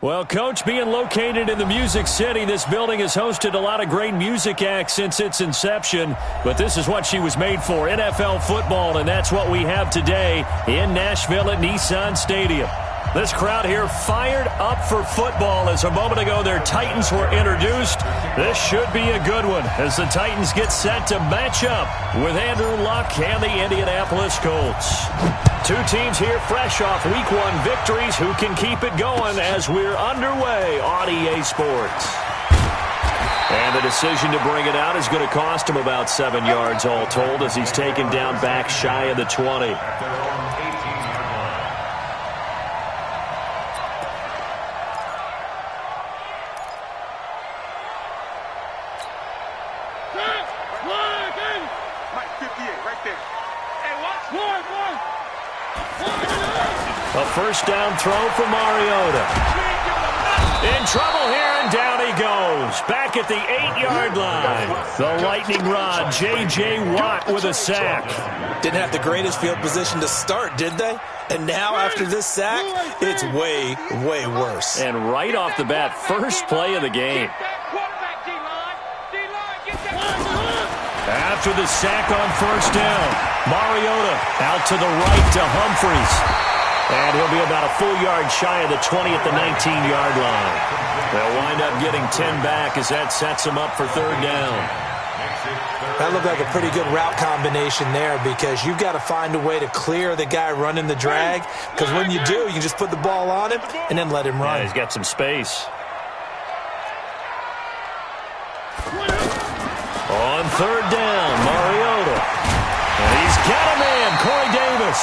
Well, Coach, being located in the Music City, this building has hosted a lot of great music acts since its inception, but this is what she was made for, NFL football, and that's what we have today in Nashville at Nissan Stadium. This crowd here fired up for football as a moment ago their Titans were introduced. This should be a good one as the Titans get set to match up with Andrew Luck and the Indianapolis Colts. Two teams here fresh off Week 1 victories who can keep it going as we're underway on EA Sports. And the decision to bring it out is going to cost him about 7 yards all told as he's taken down back shy of the 20. A first down throw for Mariota. In trouble here, and down he goes. Back at the 8-yard line. The lightning rod, J.J. Watt with a sack. Didn't have the greatest field position to start, did they? And now after this sack, it's way, way worse. And right off the bat, first play of the game. After the sack on first down, Mariota out to the right to Humphries. And he'll be about a full yard shy of the 20 at the 19-yard line. They'll wind up getting 10 back as that sets them up for third down. That looked like a pretty good route combination there because you've got to find a way to clear the guy running the drag because when you do, you just put the ball on him and then let him run. Yeah, he's got some space. On third down, Mariota. And he's got a man, Corey Davis.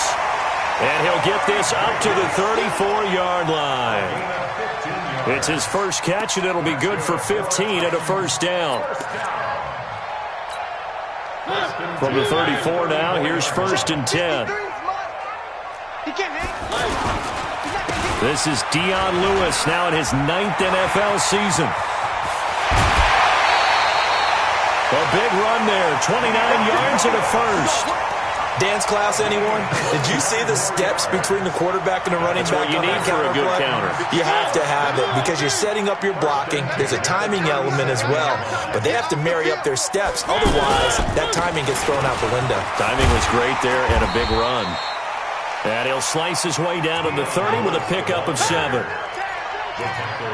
And he'll get this up to the 34-yard line. It's his first catch, and it'll be good for 15 at a first down. From the 34 now, here's first and 10. This is Dion Lewis now in his 9th NFL season. A big run there, 29 yards and a first. Dance class, anyone? Did you see the steps between the quarterback and the running back? That's what you need for a good counter. You have to have it because you're setting up your blocking. There's a timing element as well, but they have to marry up their steps. Otherwise, that timing gets thrown out the window. Timing was great there and a big run. And he'll slice his way down to the 30 with a pickup of 7.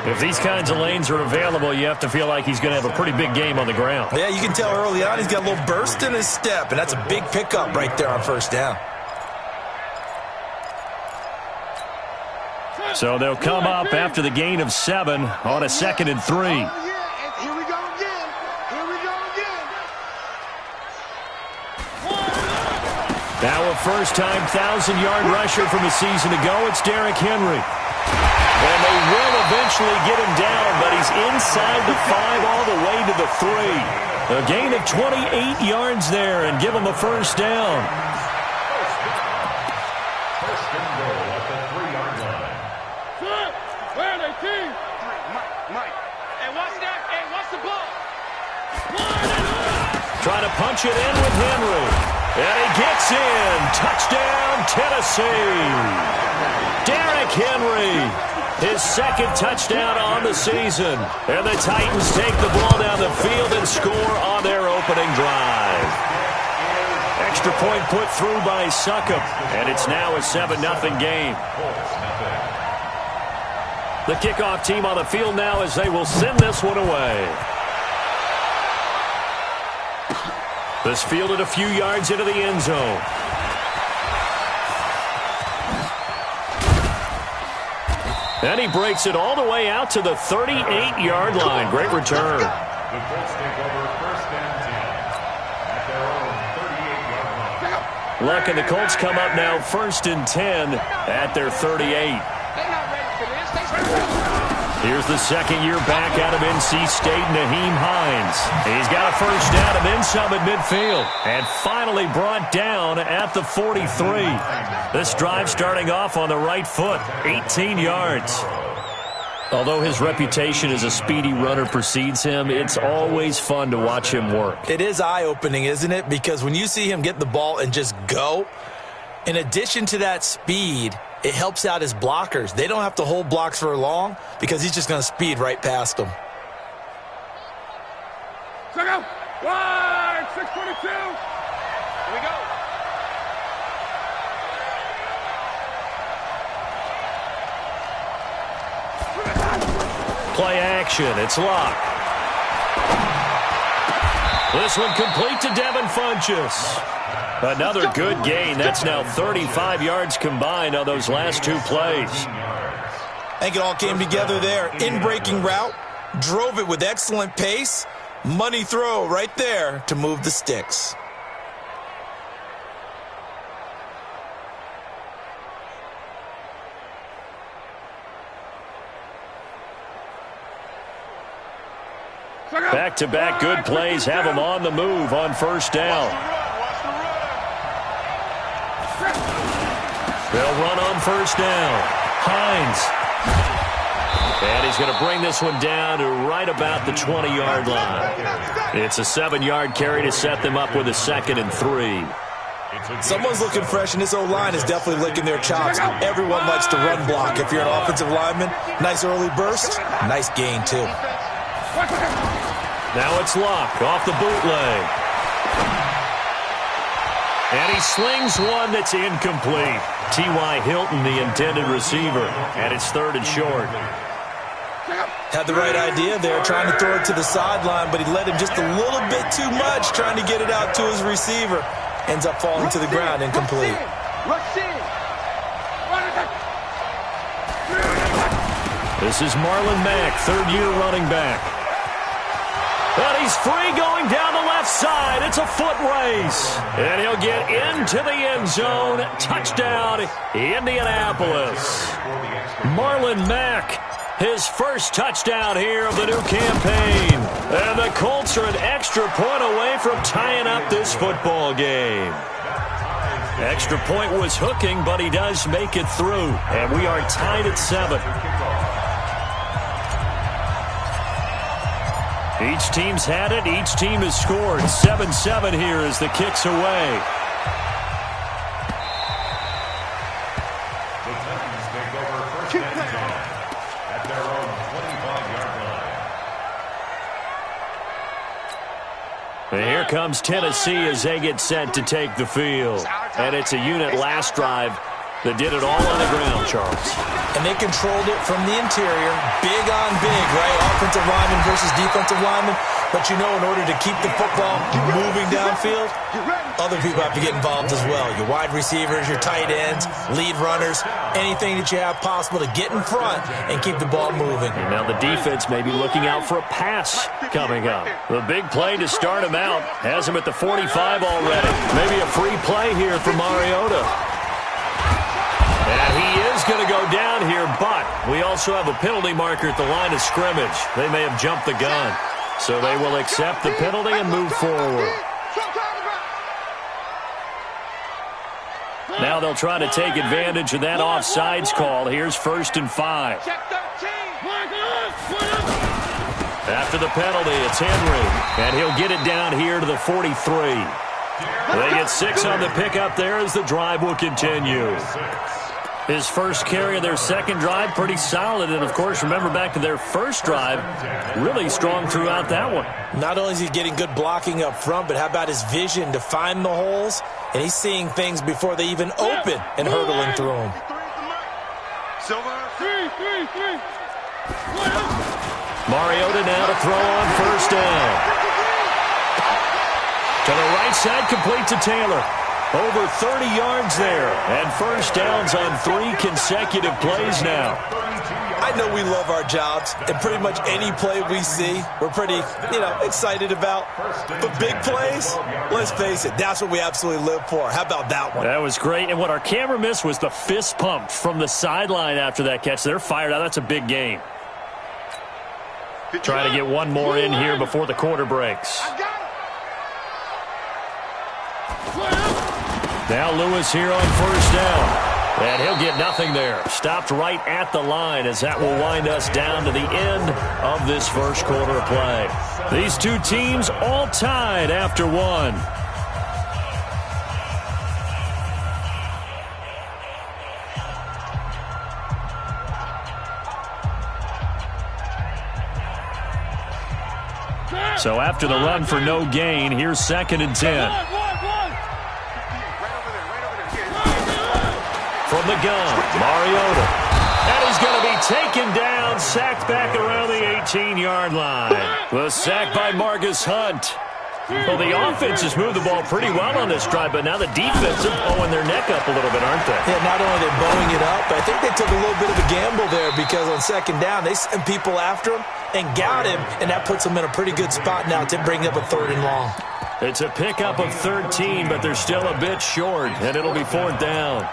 If these kinds of lanes are available, you have to feel like he's going to have a pretty big game on the ground. Yeah, you can tell early on he's got a little burst in his step, and that's a big pickup right there on first down. So they'll come up after the gain of 7 on a 2nd and 3. Here we go again. Now a first-time 1,000-yard rusher from a season ago, it's Derrick Henry. And they will eventually get him down, but he's inside the 5 all the way to the 3. A gain of 28 yards there and give him a first down. First and goal at the 3-yard line. Where are they, team? Mike. Hey, watch that. Hey, watch the ball. Trying to punch it in with Henry. And he gets in. Touchdown, Tennessee. Derrick Henry. His 2nd touchdown on the season. And the Titans take the ball down the field and score on their opening drive. Extra point put through by Succop. And it's now a 7-0 game. The kickoff team on the field now as they will send this one away. This fielded a few yards into the end zone. And he breaks it all the way out to the 38-yard line. Great return. The Colts take over first and 10 at their own 38-yard line. Luck and the Colts come up now first and 10 at their 38. Here's the second year back out of NC State, Naheem Hines. He's got a first down and then some at midfield. And finally brought down at the 43. This drive starting off on the right foot, 18 yards. Although his reputation as a speedy runner precedes him, it's always fun to watch him work. It is eye-opening, isn't it? Because when you see him get the ball and just go, In addition to that speed, it helps out his blockers. They don't have to hold blocks for long because he's just going to speed right past them. Check out. Wide, 622. Here we go. Play action. It's locked. This one complete to Devin Funchess. Another good gain. That's now 35 yards combined on those last two plays. I think it all came together there. In-breaking route, drove it with excellent pace. Money throw right there to move the sticks. Back-to-back good plays have them on the move on first down. They'll run on first down. Hines. And he's going to bring this one down to right about the 20-yard line. It's a 7-yard carry to set them up with a 2nd and 3. Someone's looking fresh, and this O-line is definitely licking their chops. Everyone likes to run block. If you're an offensive lineman, nice early burst, nice gain, too. Now it's Locke off the bootleg. And he slings one that's incomplete. T.Y. Hilton, the intended receiver. And it's 3rd and short. Had the right idea there, trying to throw it to the sideline, but he let him just a little bit too much, trying to get it out to his receiver. Ends up falling to the ground, incomplete. This is Marlon Mack, 3rd-year running back. And he's free going down the left side. It's a foot race. And he'll get into the end zone. Touchdown, Indianapolis. Marlon Mack, his first touchdown here of the new campaign. And the Colts are an extra point away from tying up this football game. Extra point was hooking, but he does make it through. And we are tied at 7. Each team's had it. Each team has scored. 7-7 here as the kick's away. The Titans take over first and 10 at their own 25-yard line. And here comes Tennessee as they get set to take the field. And it's a unit last drive that did it all on the ground, Charles. And they controlled it from the interior, big on big, right? Offensive lineman versus defensive lineman. But, you know, in order to keep the football moving downfield, other people have to get involved as well. Your wide receivers, your tight ends, lead runners, anything that you have possible to get in front and keep the ball moving. And now the defense may be looking out for a pass coming up. The big play to start him out has him at the 45 already. Maybe a free play here for Mariota. And he is going to go down here, but we also have a penalty marker at the line of scrimmage. They may have jumped the gun. So they will accept the penalty and move forward. Now they'll try to take advantage of that offsides call. Here's 1st and 5. After the penalty, it's Henry. And he'll get it down here to the 43. They get 6 on the pickup there as the drive will continue. His first carry of their second drive, pretty solid. And, of course, remember back to their first drive, really strong throughout that one. Not only is he getting good blocking up front, but how about his vision to find the holes? And he's seeing things before they even open and hurdling through them. Mariota now to throw on first down. To the right side, complete to Taylor. Over 30 yards there, and first downs on 3 consecutive plays now. I know we love our jobs, and pretty much any play we see, we're pretty, excited about. But big plays, let's face it, that's what we absolutely live for. How about that one? That was great, and what our camera missed was the fist pump from the sideline after that catch. They're fired out. That's a big game. Trying to get one more in here before the quarter breaks. Now Lewis here on first down. And he'll get nothing there. Stopped right at the line as that will wind us down to the end of this first quarter of play. These two teams all tied after one. So after the run for no gain, here's 2nd and 10. From the gun, Mariota. And he's going to be taken down, sacked back around the 18-yard line. The sack by Marcus Hunt. Well, the offense has moved the ball pretty well on this drive, but now the defense is bowing their neck up a little bit, aren't they? Yeah, not only are they bowing it up, but I think they took a little bit of a gamble there because on 2nd down, they sent people after him and got him, and that puts them in a pretty good spot now to bring up a 3rd and long. It's a pickup of 13, but they're still a bit short, and it'll be 4th down.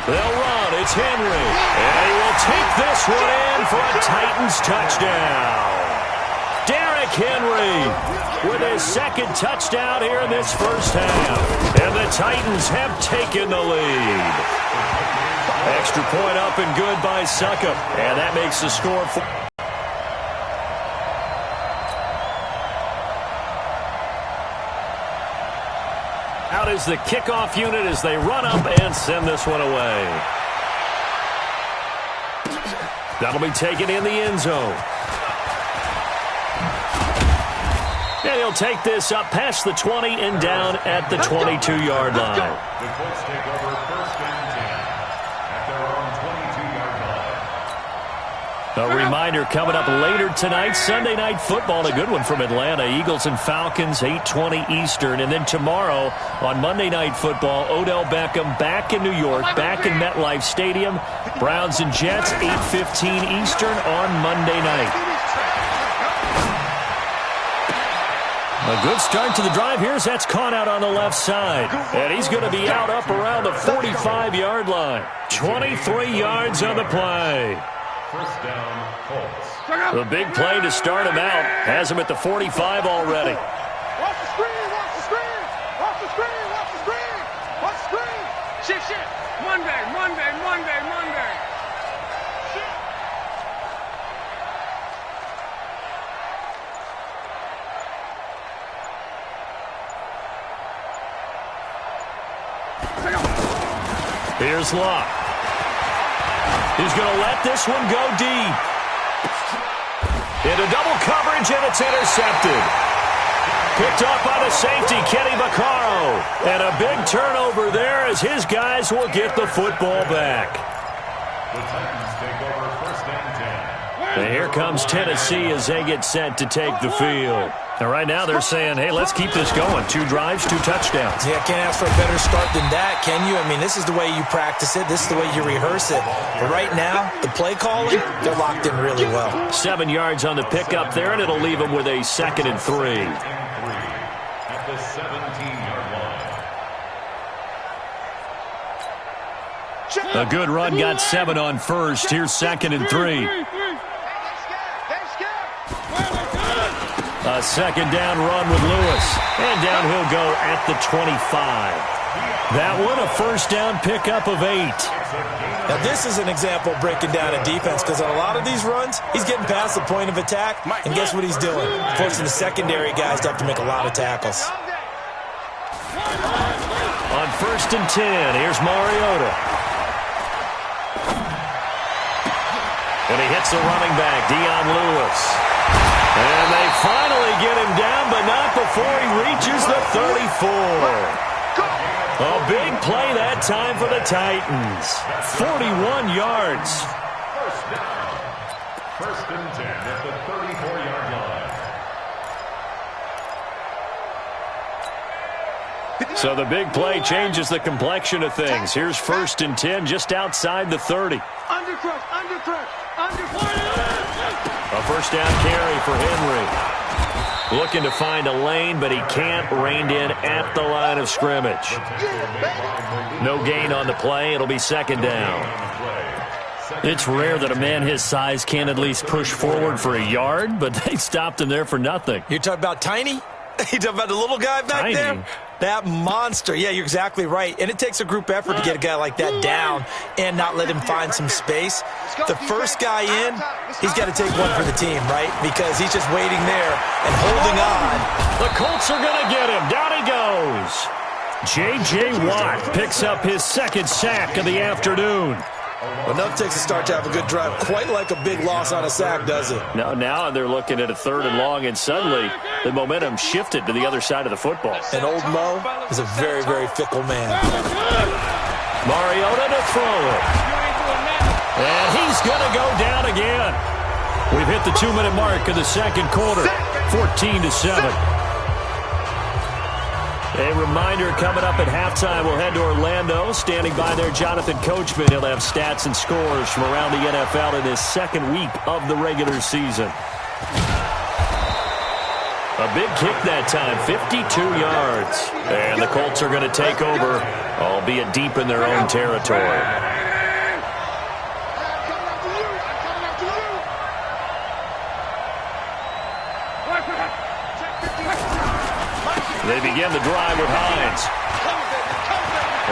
They'll run. It's Henry. And he will take this one in for a Titans touchdown. Derrick Henry with his 2nd touchdown here in this first half. And the Titans have taken the lead. Extra point up and good by Succop. And that makes the score 4. Out is the kickoff unit as they run up and send this one away. That'll be taken in the end zone. And he'll take this up past the 20 and down at the 22-yard line. The Colts take over 1st and 10 at their own 22-yard line. A reminder coming up later tonight, Sunday Night Football, a good one from Atlanta. Eagles and Falcons, 8:20 Eastern. And then tomorrow on Monday Night Football, Odell Beckham back in New York, back in MetLife Stadium. Browns and Jets, 8:15 Eastern on Monday night. A good start to the drive. Here's that's caught out on the left side. And he's going to be out up around the 45-yard line. 23 yards on the play. 1st down, Colts. The big play to start him out has him at the 45 already. Watch the screen, watch the screen, watch the screen, watch the screen, watch the screen. Shit. Monday. Shit. Here's Locke. He's going to let this one go deep. Into double coverage, and it's intercepted. Picked up by the safety, Kenny Vaccaro. And a big turnover there as his guys will get the football back. The Titans take over 1st and 10. And here comes Tennessee as they get set to take the field. And right now they're saying, hey, let's keep this going. 2 drives, 2 touchdowns. Yeah, can't ask for a better start than that, can you? I mean, this is the way you practice it. This is the way you rehearse it. But right now, the play calling, they're locked in really well. 7 yards on the pickup there, and it'll leave them with a 2nd and 3. At the 17-yard line. A good run, got 7 on first. Here's 2nd and 3. A 2nd down run with Lewis. And down he'll go at the 25. That one, a 1st down pickup of 8. Now, this is an example of breaking down a defense because on a lot of these runs, he's getting past the point of attack, and guess what he's doing? Forcing the secondary guys to have to make a lot of tackles. On 1st and 10, here's Mariota. And he hits the running back, Dion Lewis. And they finally get him down, but not before he reaches the 34. A big play that time for the Titans. 41 yards. 1st down. 1st and 10 at the 34-yard line. So the big play changes the complexion of things. Here's 1st and 10 just outside the 30. Undercrush. A 1st down carry for Henry. Looking to find a lane, but he can't. Reined in at the line of scrimmage. No gain on the play. It'll be 2nd down. It's rare that a man his size can't at least push forward for a yard, but they stopped him there for nothing. You're talking about Tiny? You talking about the little guy back Tiny. there? That monster. Yeah, you're exactly right. And it takes a group effort to get a guy like that down and not let him find some space. The first guy in, he's got to take one for the team, right? Because he's just waiting there and holding on. The Colts are going to get him. Down he goes. J.J. Watt picks up his second sack of the afternoon. Enough takes a start to have a good drive. Quite like a big loss on a sack, does it? No, now they're looking at a 3rd and long, and suddenly the momentum shifted to the other side of the football. And old Mo is a very, very fickle man. Mariota to throw it. And he's going to go down again. We've hit the 2-minute mark of the second quarter, 14-7. A reminder coming up at halftime, we'll head to Orlando. Standing by there, Jonathan Coachman. He'll have stats and scores from around the NFL in his second week of the regular season. A big kick that time, 52 yards. And the Colts are going to take over, albeit deep in their own territory. They begin the drive with Hines.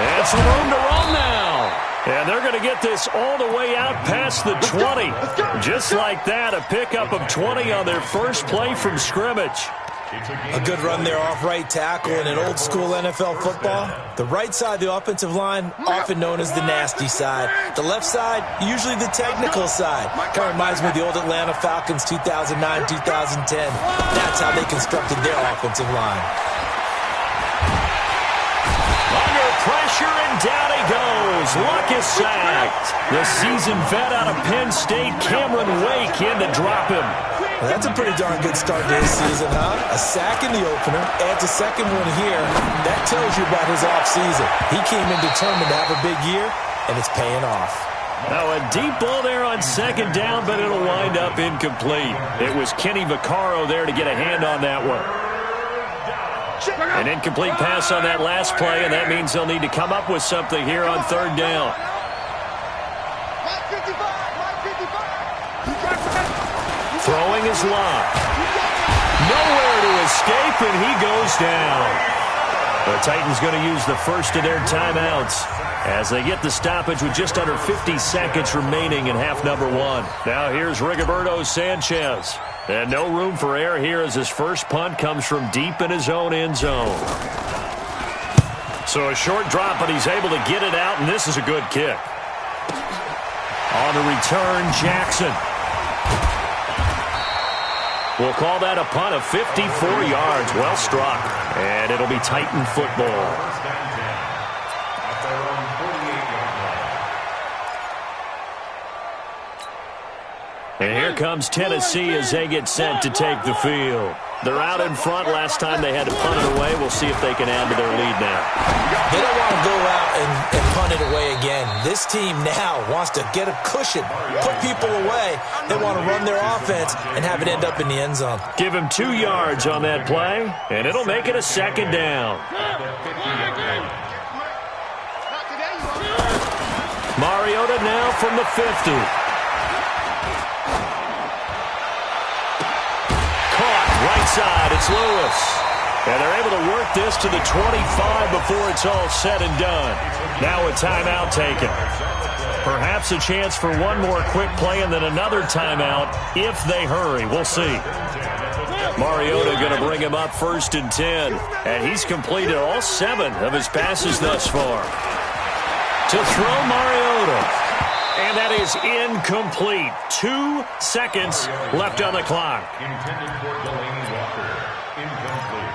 And some room to run now. And they're going to get this all the way out past the 20. Just like that, a pickup of 20 on their first play from scrimmage. A good run there off right tackle in an old-school NFL football. The right side of the offensive line, often known as the nasty side. The left side, usually the technical side. Kind of reminds me of the old Atlanta Falcons 2009-2010. That's how they constructed their offensive line. Under pressure, and down he goes. Luck is sacked. The seasoned vet out of Penn State, Cameron Wake, in to drop him. Well, that's a pretty darn good start to his season, huh? A sack in the opener, adds a second one here. That tells you about his offseason. He came in determined to have a big year, and it's paying off. Now a deep ball there on second down, but it'll wind up incomplete. It was Kenny Vaccaro there to get a hand on that one. An incomplete pass on that last play, and that means they'll need to come up with something here on 3rd down. Throwing is locked. Nowhere to escape, and he goes down. The Titans going to use the first of their timeouts as they get the stoppage with just under 50 seconds remaining in half number 1. Now here's Rigoberto Sanchez. And no room for error here as his first punt comes from deep in his own end zone. So a short drop, but he's able to get it out, and this is a good kick. On the return, Jackson. We'll call that a punt of 54 yards. Well struck. And it'll be Titan football. And here comes Tennessee as they get set to take the field. They're out in front. Last time they had to punt it away. We'll see if they can add to their lead now. They don't want to go out and punt it away again. This team now wants to get a cushion, put people away. They want to run their offense and have it end up in the end zone. Give him 2 yards on that play, and it'll make it a second down. Mariota now from the 50. Right side, it's Lewis. And they're able to work this to the 25 before it's all said and done. Now a timeout taken. Perhaps a chance for one more quick play and then another timeout if they hurry. We'll see. Mariota going to bring him up 1st and 10. And he's completed all 7 of his passes thus far. To throw Mariota. And that is incomplete. 2 seconds left on the clock. Intended for Delaney Walker. Incomplete.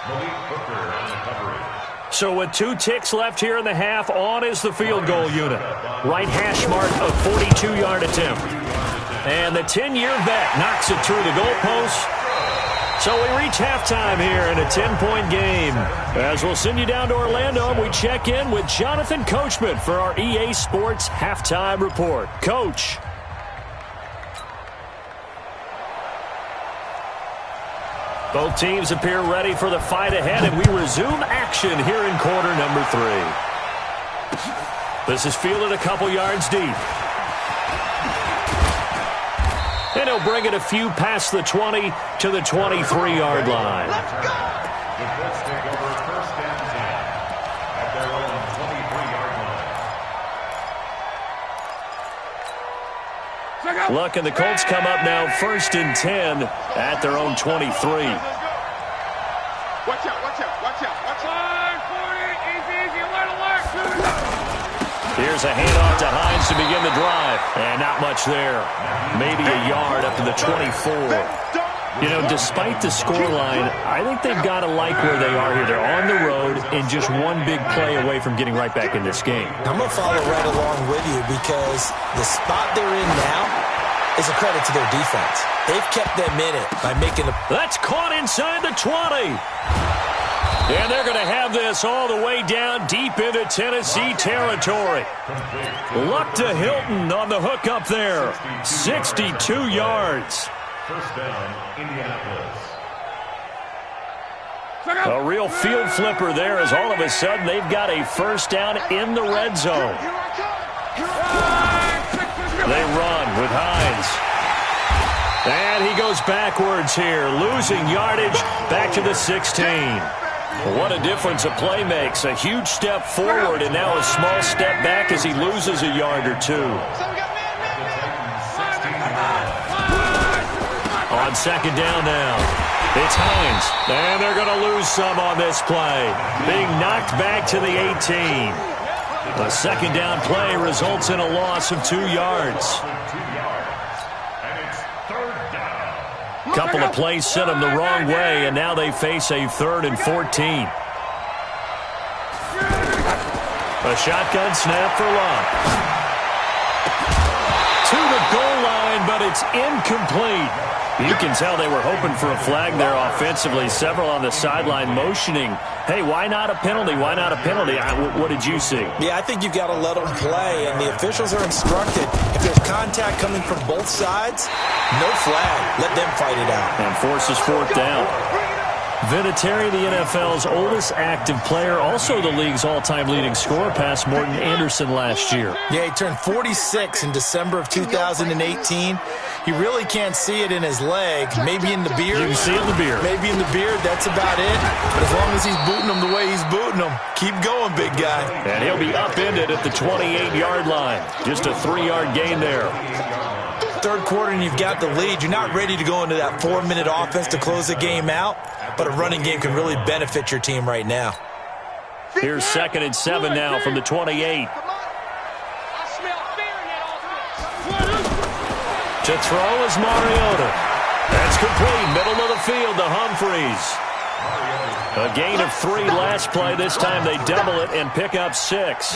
Malik Hooker on the coverage. So with 2 ticks left here in the half, on is the field goal unit. Right hash mark of 42-yard attempt. And the 10-year vet knocks it through the goalpost. So we reach halftime here in a 10-point game. As we'll send you down to Orlando, and we check in with Jonathan Coachman for our EA Sports Halftime Report. Coach. Both teams appear ready for the fight ahead, and we resume action here in quarter number 3. This is fielded a couple yards deep. And he'll bring it a few past the 20 to the 23-yard line. The Colts take over Look, and the Colts come up now 1st and 10 at their own 23. Watch out, watch out, watch out, watch out. 40, easy, alert. Here's a handoff to Hines to begin the drive. And not much there. Maybe a yard up to the 24. You know, despite the scoreline, I think they've got to like where they are here. They're on the road and just one big play away from getting right back in this game. I'm going to follow right along with you because the spot they're in now is a credit to their defense. They've kept them in it by making a... That's caught inside the 20. And they're going to have this all the way down deep into Tennessee territory. Luck to Hilton on the hook up there. 62 yards. First down, Indianapolis. A real field flipper there as all of a sudden they've got a first down in the red zone. They run with Hines. And he goes backwards here, losing yardage back to the 16. What a difference a play makes. A huge step forward and now a small step back as he loses a yard or two. On second down now, it's Hines. And they're going to lose some on this play. Being knocked back to the 18. A second down play results in a loss of 2 yards. And it's third down. Couple of plays sent them the wrong way, and now they face a 3rd and 14. A shotgun snap for Luck. To the goal line, but it's incomplete. You can tell they were hoping for a flag there offensively. Several on the sideline motioning, hey, why not a penalty? Why not a penalty? What did you see? Yeah, I think you've got to let them play, and the officials are instructed. If there's contact coming from both sides, no flag. Let them fight it out. And forces 4th down. Vinatieri, the NFL's oldest active player, also the league's all-time leading scorer, past Morton Anderson last year. Yeah, he turned 46 in December of 2018. You really can't see it in his leg. Maybe in the beard. You can see it in the beard. Maybe in the beard. That's about it. But as long as he's booting them the way he's booting them, keep going, big guy. And he'll be upended at the 28-yard line. Just a 3-yard gain there. Third quarter and you've got the lead. You're not ready to go into that 4-minute offense to close the game out, but a running game can really benefit your team right now. Here's 2nd and 7 now from the 28. To throw is Mariota. That's complete. Middle of the field to Humphreys. A gain of 3 last play. This time they double it and pick up 6.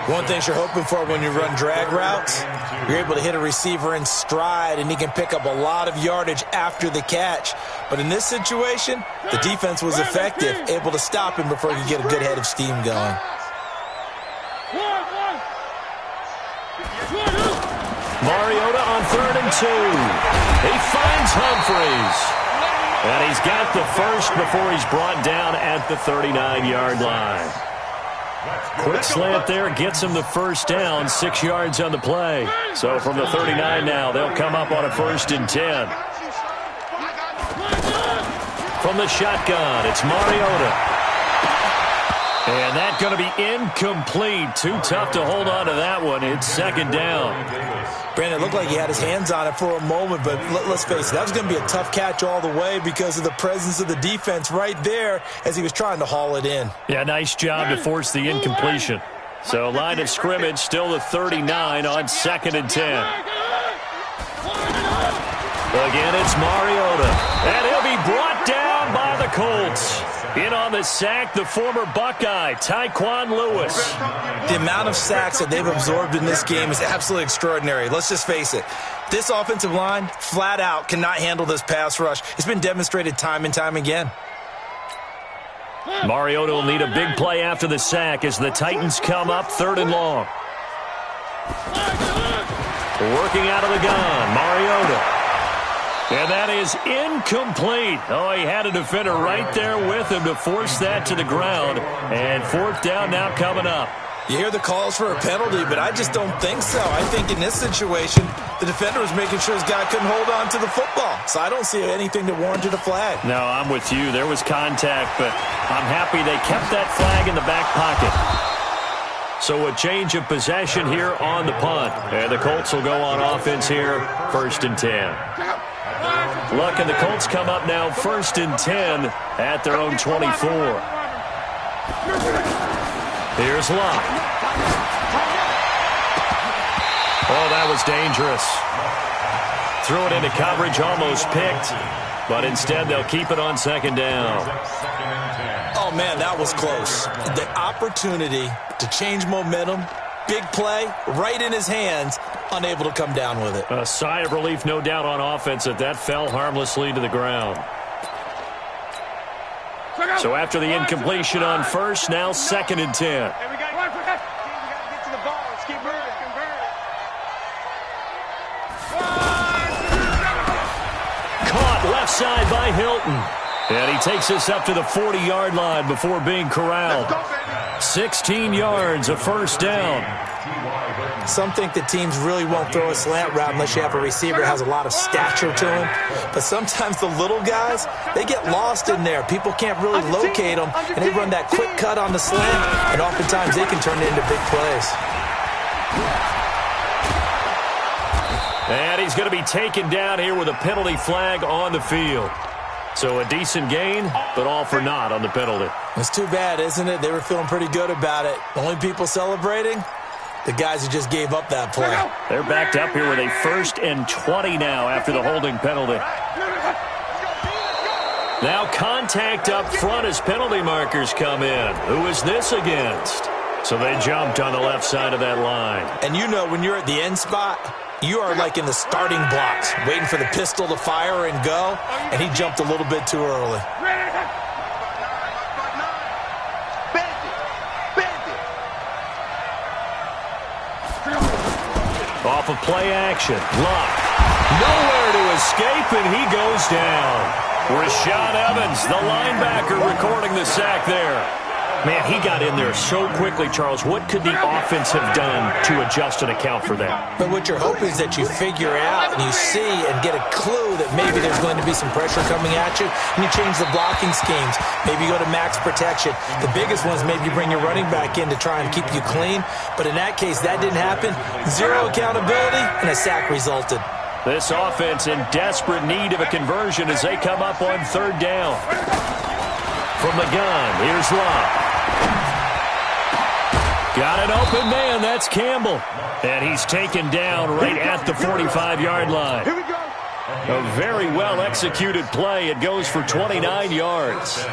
One thing you're hoping for when you run drag routes, you're able to hit a receiver in stride and he can pick up a lot of yardage after the catch. But in this situation, the defense was effective, able to stop him before he could get a good head of steam going. Mariota on 3rd and 2. He finds Humphreys. And he's got the first before he's brought down at the 39-yard line. Quick slant there gets him the first down, 6 yards on the play. So from the 39 now, they'll come up on a 1st and 10. From the shotgun, it's Mariota. And that's going to be incomplete. Too tough to hold on to that one. It's 2nd down. Brandon, it looked like he had his hands on it for a moment, but let's face it, that was going to be a tough catch all the way because of the presence of the defense right there as he was trying to haul it in. Yeah, nice job to force the incompletion. So line of scrimmage still the 39 on 2nd and 10. Again, it's Mariota. And he'll be brought down by the Colts. In on the sack, the former Buckeye, Tyquan Lewis. The amount of sacks that they've absorbed in this game is absolutely extraordinary. Let's just face it. This offensive line, flat out, cannot handle this pass rush. It's been demonstrated time and time again. Mariota will need a big play after the sack as the Titans come up 3rd and long. Working out of the gun, Mariota. And that is incomplete. Oh, he had a defender right there with him to force that to the ground. And 4th down now coming up. You hear the calls for a penalty, but I just don't think so. I think in this situation, the defender was making sure his guy couldn't hold on to the football. So I don't see anything that warranted a flag. No, I'm with you. There was contact, but I'm happy they kept that flag in the back pocket. So a change of possession here on the punt. And the Colts will go on offense here, 1st and 10. Luck and the Colts come up now 1st and 10 at their own 24. Here's Luck. Oh, that was dangerous. Threw it into coverage, almost picked. But instead, they'll keep it on 2nd down. Oh, man, that was close. The opportunity to change momentum, big play, right in his hands, unable to come down with it. A sigh of relief, no doubt, on offense that fell harmlessly to the ground. So after the incompletion on 1st, now 2nd and 10. Left side by Hilton. And he takes us up to the 40-yard line before being corralled. 16 yards, a 1st down. Some think that teams really won't throw a slant route unless you have a receiver that has a lot of stature to him. But sometimes the little guys, they get lost in there. People can't really locate them, and they run that quick cut on the slant, and oftentimes they can turn it into big plays. And he's going to be taken down here with a penalty flag on the field. So a decent gain, but all for naught on the penalty. It's too bad, isn't it? They were feeling pretty good about it. Only people celebrating, the guys who just gave up that play. They're backed up here with a 1st and 20 now after the holding penalty. Now contact up front as penalty markers come in. Who is this against? So they jumped on the left side of that line. And you know when you're at the end spot, you are like in the starting blocks, waiting for the pistol to fire and go, and he jumped a little bit too early. Off of play action, Luck. Nowhere to escape, and he goes down. Rashad Evans, the linebacker, recording the sack there. Man, he got in there so quickly, Charles. What could the offense have done to adjust and account for that? But what you're hoping is that you figure out and you see and get a clue that maybe there's going to be some pressure coming at you, and you change the blocking schemes. Maybe you go to max protection. The biggest one is maybe you bring your running back in to try and keep you clean. But in that case, that didn't happen. Zero accountability, and a sack resulted. This offense in desperate need of a conversion as they come up on 3rd down. From the gun, here's Luck. Got an open man, that's Campbell. And he's taken down right at the 45-yard line. Here we go. A very well-executed play. It goes for 29 yards.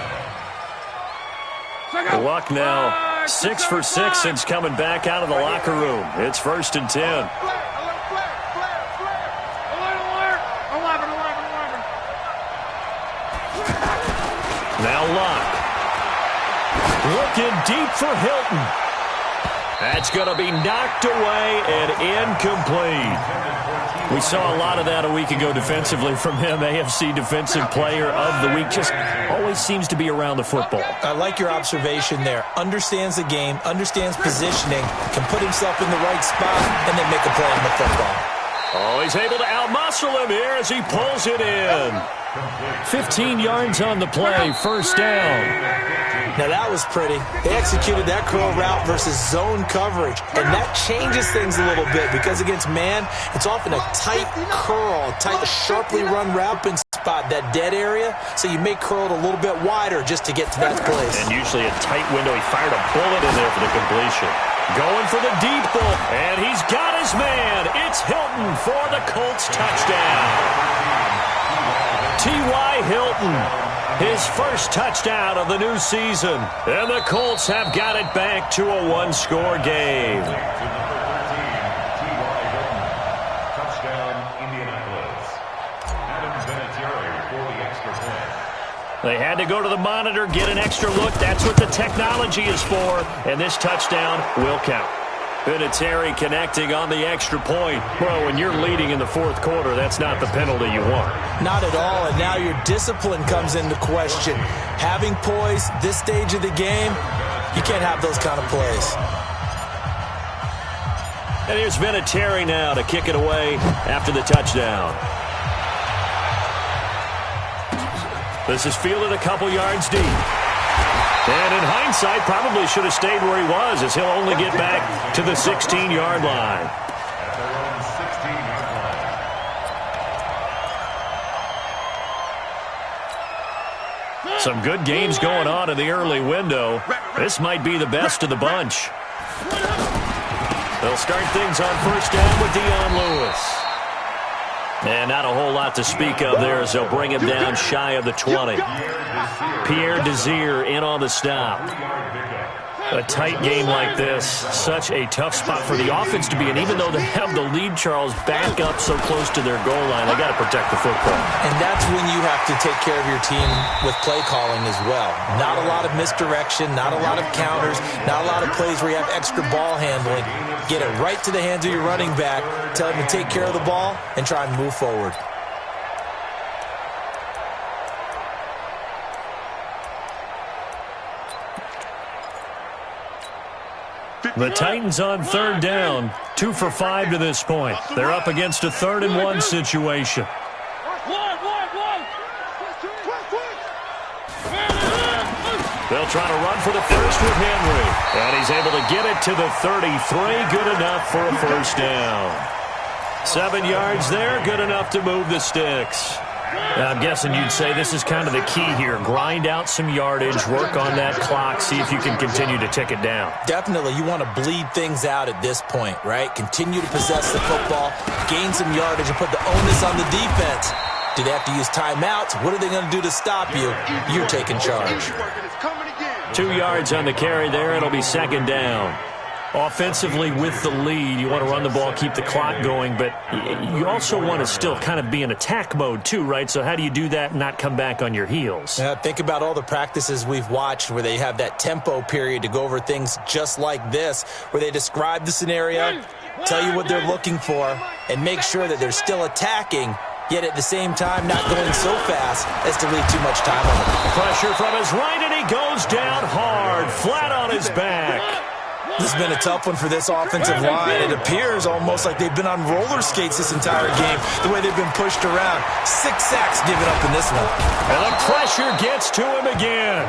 Luck now 6 for 6 since coming back out of the locker room. It's 1st and 10. Now Luck. Looking deep for Hilton. That's going to be knocked away and incomplete. We saw a lot of that a week ago defensively from him. AFC Defensive Player of the Week. Just always seems to be around the football. I like your observation there. Understands the game, understands positioning, can put himself in the right spot, and then make a play on the football. Oh, he's able to outmuscle him here as he pulls it in. 15 yards on the play, 1st down. Now that was pretty. They executed that curl route versus zone coverage, and that changes things a little bit because against man, it's often a tight curl, a sharply run route and spot, that dead area, so you may curl it a little bit wider just to get to that place. And usually a tight window. He fired a bullet in there for the completion. Going for the deep ball, and he's got his man. It's Hilton for the Colts touchdown. T.Y. Hilton, his first touchdown of the new season. And the Colts have got it back to a one-score game. They had to go to the monitor, get an extra look. That's what the technology is for. And this touchdown will count. Vinatieri connecting on the extra point. Well, when you're leading in the fourth quarter, that's not the penalty you want. Not at all, and now your discipline comes into question. Having poise this stage of the game, you can't have those kind of plays. And here's Vinatieri now to kick it away after the touchdown. This is fielded a couple yards deep. And in hindsight, probably should have stayed where he was, as he'll only get back to the 16-yard line. At their own 16-yard line. Some good games going on in the early window. This might be the best of the bunch. They'll start things on first down with Dion Lewis. And not a whole lot to speak of there as they'll bring him down shy of the 20. Pierre Desir in on the stop. A tight game like this, such a tough spot for the offense to be in. Even though they have the lead, Charles, back up so close to their goal line, they got to protect the football. And that's when you have to take care of your team with play calling as well. Not a lot of misdirection, not a lot of counters, not a lot of plays where you have extra ball handling. Get it right to the hands of your running back, tell him to take care of the ball, and try and move forward. The Titans on third down, 2 for 5 to this point. They're up against a 3rd and 1 situation. They'll try to run for the first with Henry. And he's able to get it to the 33. Good enough for a first down. 7 yards there, good enough to move the sticks. I'm guessing you'd say this is kind of the key here. Grind out some yardage, work on that clock, see if you can continue to tick it down. Definitely, you want to bleed things out at this point, right? Continue to possess the football, gain some yardage, and put the onus on the defense. Do they have to use timeouts? What are they going to do to stop you? You're taking charge. 2 yards on the carry there. It'll be second down. Offensively with the lead, you want to run the ball, keep the clock going, but you also want to still kind of be in attack mode too, right? So how do you do that and not come back on your heels? Think about all the practices we've watched where they have that tempo period to go over things just like this, where they describe the scenario, tell you what they're looking for, and make sure that they're still attacking, yet at the same time not going so fast as to leave too much time on them. Pressure from his right, and he goes down hard, flat on his back. This has been a tough one for this offensive line. It appears almost like they've been on roller skates this entire game, the way they've been pushed around. 6 sacks given up in this one. And the pressure gets to him again.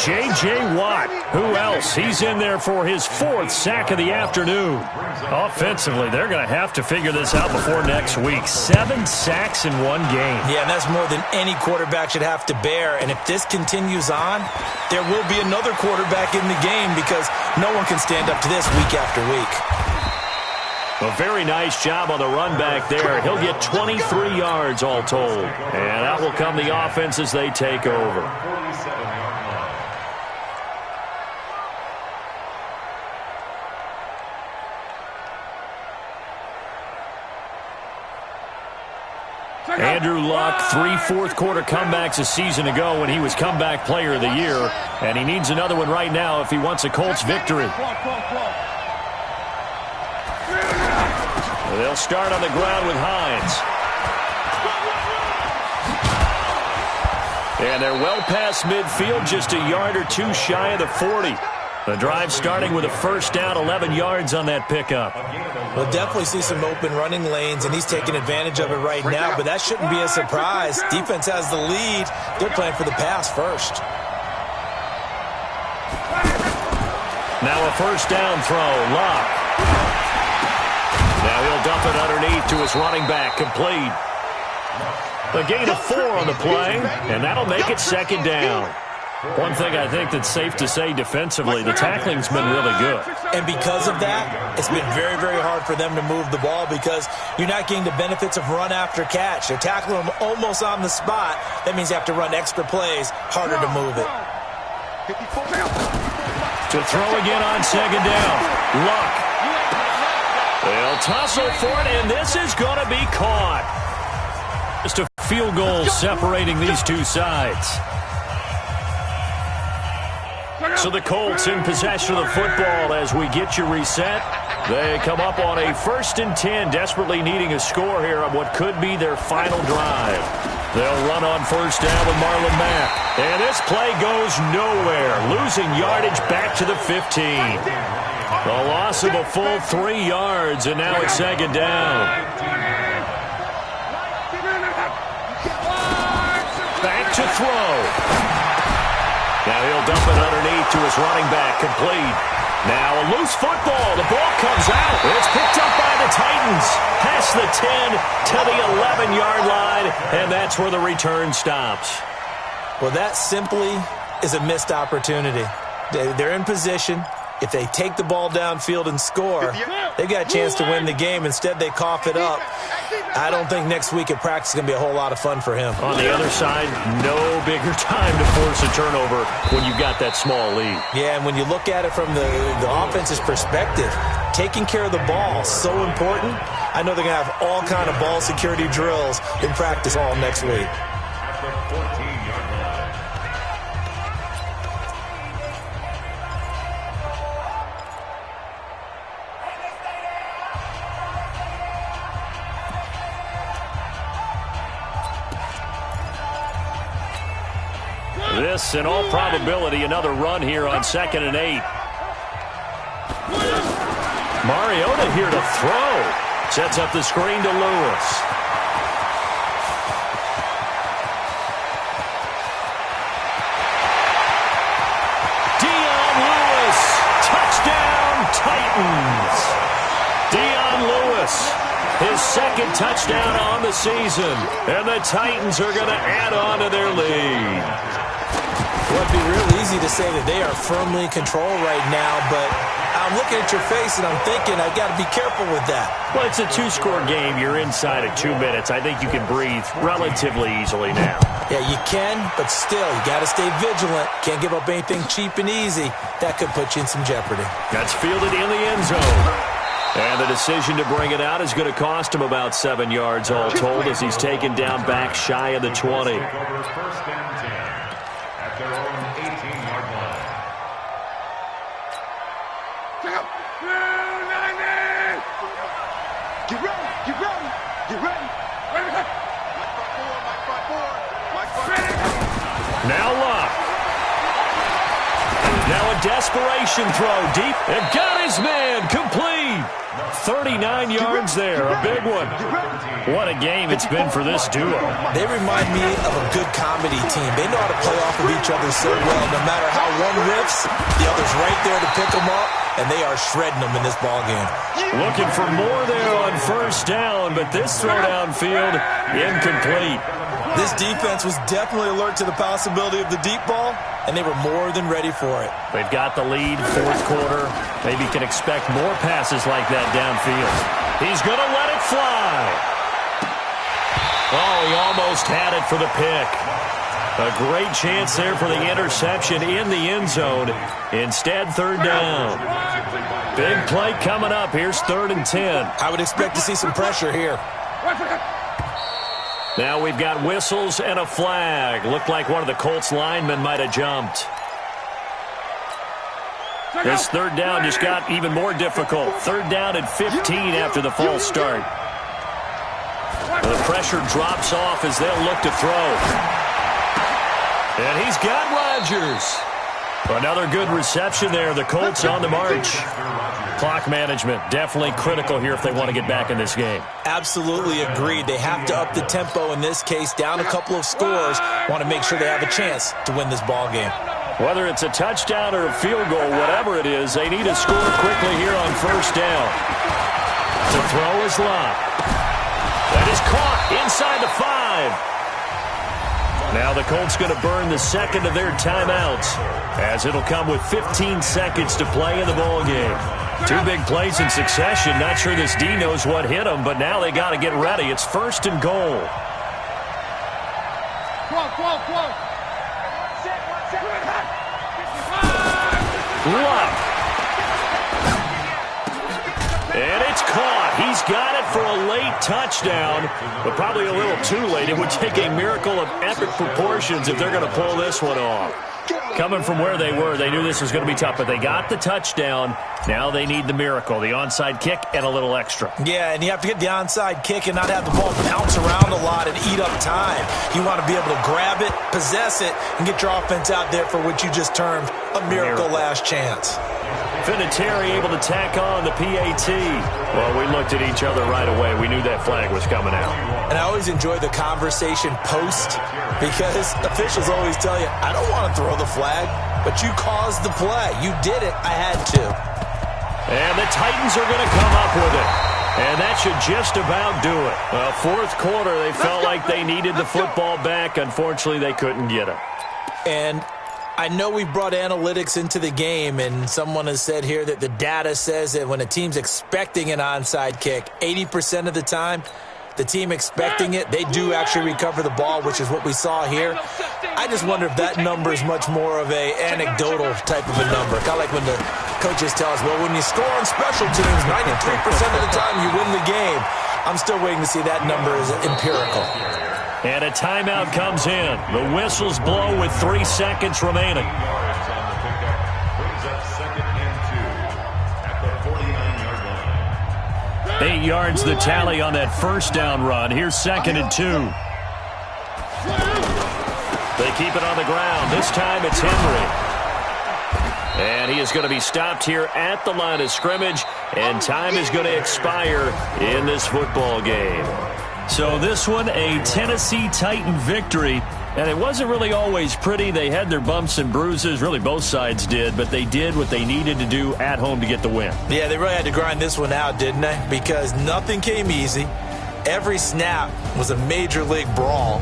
J.J. Watt, who else? He's in there for his 4th sack of the afternoon. Offensively, they're going to have to figure this out before next week. 7 sacks in one game. Yeah, and that's more than any quarterback should have to bear. And if this continues on, there will be another quarterback in the game because no one can stand up to this week after week. A very nice job on the run back there. He'll get 23 yards all told. And out will come the offense as they take over. Andrew Luck, 3 fourth-quarter comebacks a season ago when he was comeback player of the year, and he needs another one right now if he wants a Colts victory. They'll start on the ground with Hines. And they're well past midfield, just a yard or two shy of the 40. The drive starting with a first down, 11 yards on that pickup. We'll definitely see some open running lanes, and he's taking advantage of it right now, but that shouldn't be a surprise. Defense has the lead. They're playing for the pass first. Now a first down throw, Luck. Now he'll dump it underneath to his running back, complete. A gain of 4 on the play, and that'll make it second down. One thing I think that's safe to say defensively, the tackling's been really good. And because of that, it's been very, very hard for them to move the ball because you're not getting the benefits of run after catch. They're tackling them almost on the spot. That means you have to run extra plays, harder to move it. To throw again on second down. Luck. They'll tussle for it, and this is going to be caught. Just a field goal separating these two sides. So the Colts in possession of the football as we get you reset. They come up on a 1st and 10, desperately needing a score here on what could be their final drive. They'll run on first down with Marlon Mack. And this play goes nowhere, losing yardage back to the 15. A loss of a full 3 yards, and now it's second down. Back to throw. Now he'll dump it underneath to his running back, complete. Now a loose football. The ball comes out. It's picked up by the Titans. Past the 10 to the 11-yard line, and that's where the return stops. Well, that simply is a missed opportunity. They're in position. If they take the ball downfield and score, they got a chance to win the game. Instead, they cough it up. I don't think next week at practice is going to be a whole lot of fun for him. On the other side, no bigger time to force a turnover when you've got that small lead. Yeah, and when you look at it from the offense's perspective, taking care of the ball is so important. I know they're going to have all kind of ball security drills in practice all next week. At the 14-yard line. This, in all probability, another run here on 2nd and 8. Mariota here to throw. Sets up the screen to Lewis. Dion Lewis. Touchdown, Titans. Dion Lewis. His second touchdown on the season. And the Titans are going to add on to their lead. Well, it'd be real easy to say that they are firmly in control right now, but I'm looking at your face and I'm thinking I've got to be careful with that. Well, it's a two-score game. You're inside of 2 minutes. I think you can breathe relatively easily now. Yeah, you can, but still, you got to stay vigilant. Can't give up anything cheap and easy. That could put you in some jeopardy. That's fielded in the end zone. And the decision to bring it out is going to cost him about 7 yards all told as he's taken down back shy of the 20. First and 10 at their own 18-yard line. Get ready, get ready, get ready. Now Luck. Now a desperation throw deep and got his man complete. 39 yards there, a big one. What a game it's been for this duo. They remind me of a good comedy team. They know how to play off of each other so well. No matter how one riffs, the other's right there to pick them up, and they are shredding them in this ballgame. Looking for more there on first down, but this throw downfield, incomplete. This defense was definitely alert to the possibility of the deep ball, and they were more than ready for it. They've got the lead, fourth quarter. Maybe can expect more passes like that downfield. He's going to let it fly. Oh, he almost had it for the pick. A great chance there for the interception in the end zone. Instead, third down. Big play coming up. Here's 3rd and 10. I would expect to see some pressure here. Now we've got whistles and a flag. Looked like one of the Colts linemen might have jumped. This third down just got even more difficult. 3rd down and 15 after the false start. The pressure drops off as they'll look to throw. And he's got Rodgers. Another good reception there. The Colts on the march. Clock management definitely critical here if they want to get back in this game. Absolutely agreed. They have to up the tempo in this case. Down a couple of scores. Want to make sure they have a chance to win this ball game. Whether it's a touchdown or a field goal, whatever it is, they need to score quickly here on first down. The throw is Luck. That is caught inside the 5. Now the Colts going to burn the second of their timeouts as it'll come with 15 seconds to play in the ball game. 2 big plays in succession. Not sure this D knows what hit them, but now they got to get ready. It's 1st and goal. Luck. And it's caught. He's got it for a late touchdown, but probably a little too late. It would take a miracle of epic proportions if they're going to pull this one off. Coming from where they were, they knew this was going to be tough, but they got the touchdown. Now they need the miracle, the onside kick and a little extra. Yeah, and you have to get the onside kick and not have the ball bounce around a lot and eat up time. You want to be able to grab it, possess it, and get your offense out there for what you just termed a miracle last chance. Vinatieri able to tack on the PAT. Well, we looked at each other right away. We knew that flag was coming out. And I always enjoy the conversation post because officials always tell you, I don't want to throw the flag, but you caused the play. You did it. I had to. And the Titans are going to come up with it. And that should just about do it. Fourth quarter, they felt like they needed the football back. Unfortunately, they couldn't get it. And I know we've brought analytics into the game, and someone has said here that the data says that when a team's expecting an onside kick, 80% of the time, the team expecting it, they do actually recover the ball, which is what we saw here. I just wonder if that number is much more of a anecdotal type of a number. Kind of like when the coaches tell us, well, when you score on special teams, 93% of the time you win the game. I'm still waiting to see that number is empirical. And a timeout comes in. The whistles blow with 3 seconds remaining. 8 yards the tally on that first down run. Here's 2nd and 2. They keep it on the ground. This time it's Henry. And he is going to be stopped here at the line of scrimmage. And time is going to expire in this football game. So this one, a Tennessee Titan victory. And it wasn't really always pretty. They had their bumps and bruises. Really, both sides did. But they did what they needed to do at home to get the win. Yeah, they really had to grind this one out, didn't they? Because nothing came easy. Every snap was a major league brawl.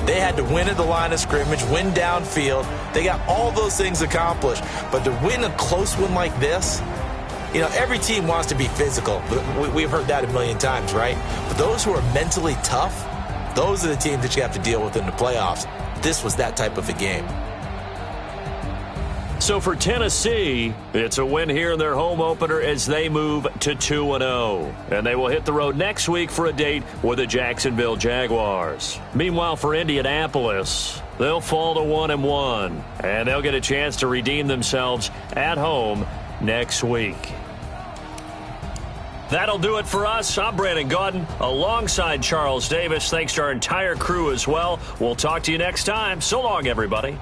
They had to win at the line of scrimmage, win downfield. They got all those things accomplished. But to win a close one like this, you know, every team wants to be physical. We've heard that a million times, right? But those who are mentally tough, those are the teams that you have to deal with in the playoffs. This was that type of a game. So for Tennessee, it's a win here in their home opener as they move to 2-0. And they will hit the road next week for a date with the Jacksonville Jaguars. Meanwhile, for Indianapolis, they'll fall to 1-1. And they'll get a chance to redeem themselves at home next week. That'll do it for us. I'm Brandon Gaudin alongside Charles Davis. Thanks to our entire crew as well. We'll talk to you next time. So long, everybody.